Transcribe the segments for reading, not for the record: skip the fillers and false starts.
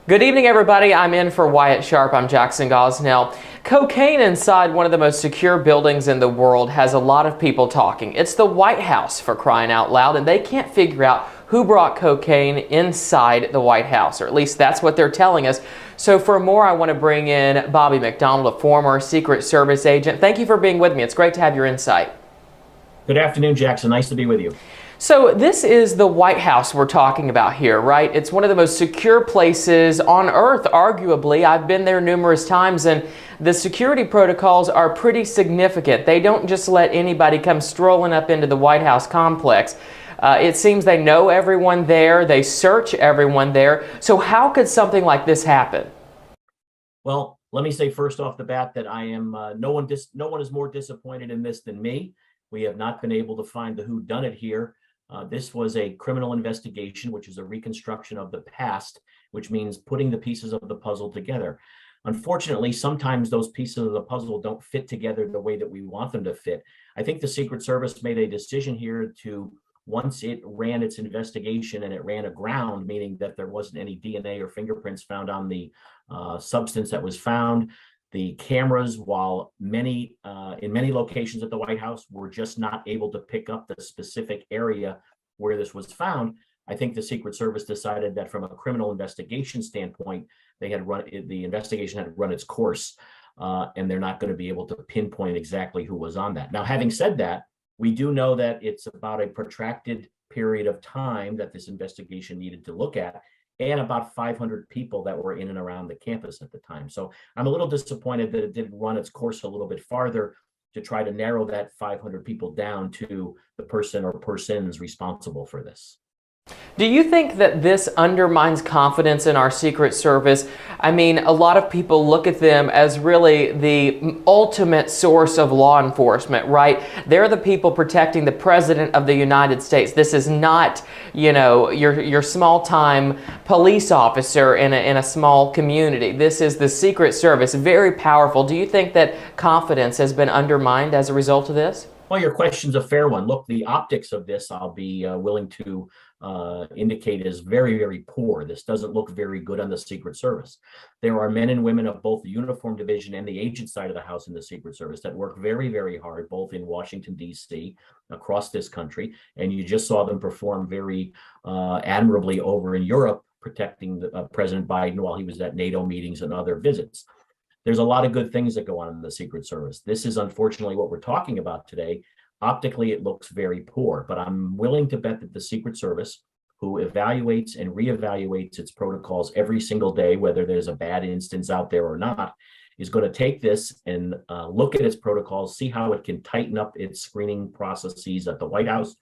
Good evening, everybody. I'm in for Wyatt Sharp. I'm Jackson Gosnell. Cocaine inside one of the most secure buildings in the world has a lot of people talking. It's the White House, for crying out loud, and they can't figure out who brought cocaine inside the White House, or at least that's what they're telling us. So for more, I want to bring in Bobby McDonald, a former Secret Service agent. Thank you for being with me. It's great to have your insight. Good afternoon, Jackson. Nice to be with you. So this is the White House we're talking about here, right? It's one of the most secure places on earth, arguably. I've been there numerous times, and the security protocols are pretty significant. They don't just let anybody come strolling up into the White House complex. It seems they know everyone there. They search everyone there. So how could something like this happen? Well, let me say first off the bat that I am no one is more disappointed in this than me. We have not been able to find the whodunit here. This was a criminal investigation, which is a reconstruction of the past, which means putting the pieces of the puzzle together. Unfortunately, sometimes those pieces of the puzzle don't fit together the way that we want them to fit. I think the Secret Service made a decision here to, once it ran its investigation and it ran aground, meaning that there wasn't any DNA or fingerprints found on the substance that was found. The cameras, while in many locations at the White House, were just not able to pick up the specific area where this was found. I think the Secret Service decided that from a criminal investigation standpoint, the investigation had run its course, and they're not going to be able to pinpoint exactly who was on that. Now, having said that, we do know that it's about a protracted period of time that this investigation needed to look at, and about 500 people that were in and around the campus at the time. So I'm a little disappointed that it didn't run its course a little bit farther to try to narrow that 500 people down to the person or persons responsible for this. Do you think that this undermines confidence in our Secret Service? I mean, a lot of people look at them as really the ultimate source of law enforcement, right? They're the people protecting the President of the United States. This is not, your small-time police officer in a small community. This is the Secret Service, very powerful. Do you think that confidence has been undermined as a result of this? Well, your question's a fair one. Look, the optics of this, I'll be willing to indicate, is very, very poor. This doesn't look very good on the Secret Service. There are men and women of both the uniform division and the agent side of the house in the Secret Service that work very, very hard, both in Washington, D.C., across this country. And you just saw them perform very admirably over in Europe, protecting President Biden while he was at NATO meetings and other visits. There's a lot of good things that go on in the Secret Service. This is unfortunately what we're talking about today. Optically, it looks very poor, but I'm willing to bet that the Secret Service, who evaluates and reevaluates its protocols every single day, whether there's a bad instance out there or not, is going to take this and look at its protocols, see how it can tighten up its screening processes at the White House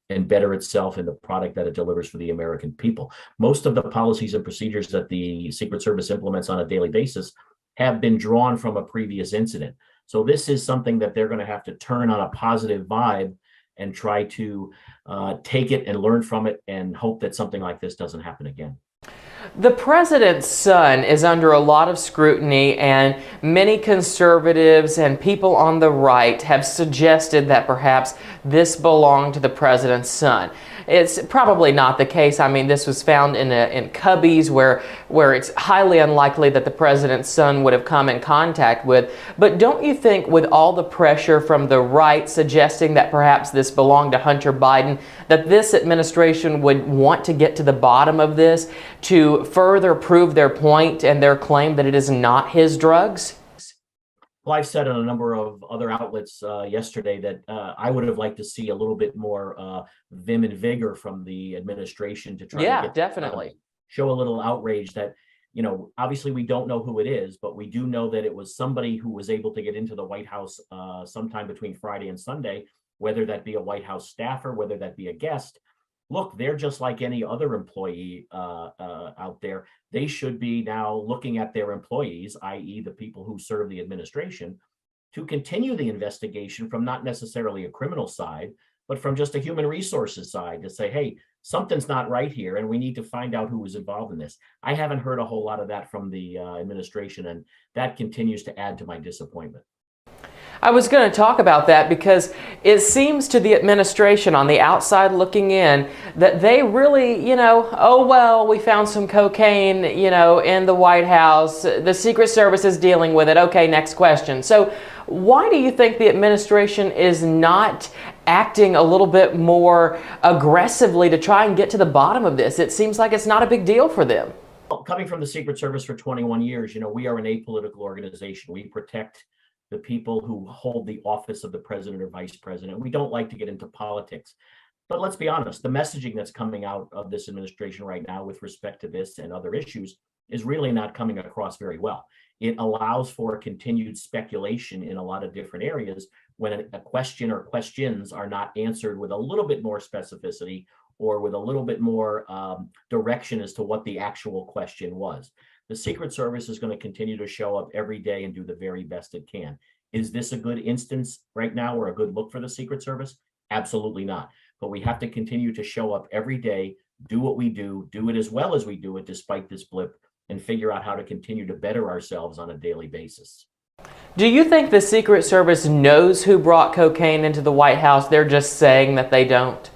and better itself in the product that it delivers for the American people. Most of the policies and procedures that the Secret Service implements on a daily basis have been drawn from a previous incident. So this is something that they're going to have to turn on a positive vibe and try to take it and learn from it and hope that something like this doesn't happen again. The president's son is under a lot of scrutiny, and many conservatives and people on the right have suggested that perhaps this belonged to the president's son. It's probably not the case. I mean, this was found in cubbies where it's highly unlikely that the president's son would have come in contact with. But don't you think, with all the pressure from the right suggesting that perhaps this belonged to Hunter Biden, that this administration would want to get to the bottom of this to further prove their point and their claim that it is not his drugs? Well, I've said on a number of other outlets yesterday that I would have liked to see a little bit more vim and vigor from the administration to try to definitely show a little outrage that, obviously we don't know who it is, but we do know that it was somebody who was able to get into the White House sometime between Friday and Sunday, whether that be a White House staffer, whether that be a guest. Look, they're just like any other employee out there. They should be now looking at their employees, i.e. the people who serve the administration, to continue the investigation from not necessarily a criminal side, but from just a human resources side to say, hey, something's not right here and we need to find out who was involved in this. I haven't heard a whole lot of that from the administration, and that continues to add to my disappointment. I was going to talk about that because it seems to the administration on the outside looking in that they really, oh, well, we found some cocaine, in the White House. The Secret Service is dealing with it. Okay, next question. So why do you think the administration is not acting a little bit more aggressively to try and get to the bottom of this? It seems like it's not a big deal for them. Well, coming from the Secret Service for 21 years, we are an apolitical organization. We protect the people who hold the office of the president or vice president. We don't like to get into politics. But let's be honest, the messaging that's coming out of this administration right now with respect to this and other issues is really not coming across very well. It allows for continued speculation in a lot of different areas when a question or questions are not answered with a little bit more specificity or with a little bit more direction as to what the actual question was. The Secret Service is going to continue to show up every day and do the very best it can. Is this a good instance right now or a good look for the Secret Service? Absolutely not. But we have to continue to show up every day, do what we do it as well as we do it despite this blip, and figure out how to continue to better ourselves on a daily basis. Do you think the Secret Service knows who brought cocaine into the White House? They're just saying that they don't.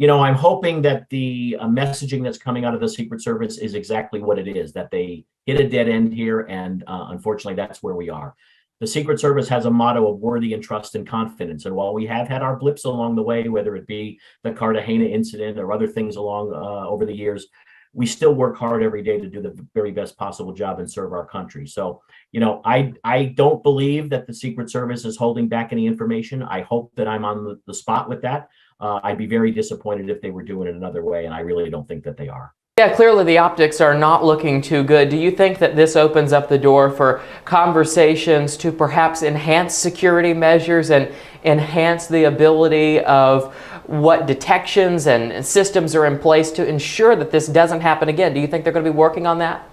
I'm hoping that the messaging that's coming out of the Secret Service is exactly what it is, that they hit a dead end here, and unfortunately, that's where we are. The Secret Service has a motto of worthy and trust and confidence, and while we have had our blips along the way, whether it be the Cartagena incident or other things along over the years, we still work hard every day to do the very best possible job and serve our country. So, I don't believe that the Secret Service is holding back any information. I hope that I'm on the spot with that. I'd be very disappointed if they were doing it another way, and I really don't think that they are. Yeah, clearly the optics are not looking too good. Do you think that this opens up the door for conversations to perhaps enhance security measures and enhance the ability of what detections and systems are in place to ensure that this doesn't happen again? Do you think they're going to be working on that?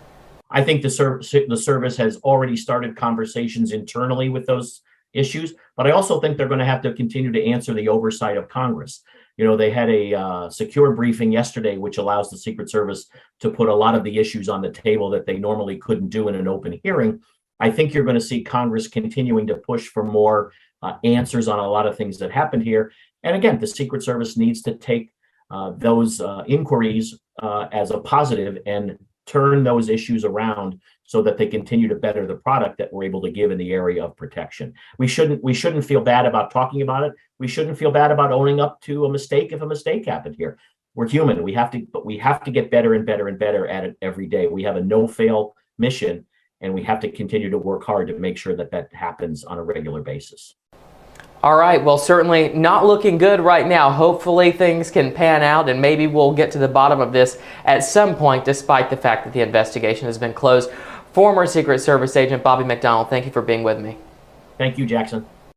I think the service has already started conversations internally with those issues, but I also think they're going to have to continue to answer the oversight of Congress. They had a secure briefing yesterday, which allows the Secret Service to put a lot of the issues on the table that they normally couldn't do in an open hearing. I think you're going to see Congress continuing to push for more answers on a lot of things that happened here. And again, the Secret Service needs to take those inquiries as a positive and turn those issues around so that they continue to better the product that we're able to give in the area of protection. We shouldn't feel bad about talking about it. We shouldn't feel bad about owning up to a mistake if a mistake happened here. We're human. We have to get better and better and better at it every day. We have a no-fail mission, and we have to continue to work hard to make sure that that happens on a regular basis. All right, well, certainly not looking good right now. Hopefully things can pan out and maybe we'll get to the bottom of this at some point, despite the fact that the investigation has been closed. Former Secret Service agent Bobby McDonald, thank you for being with me. Thank you, Jackson.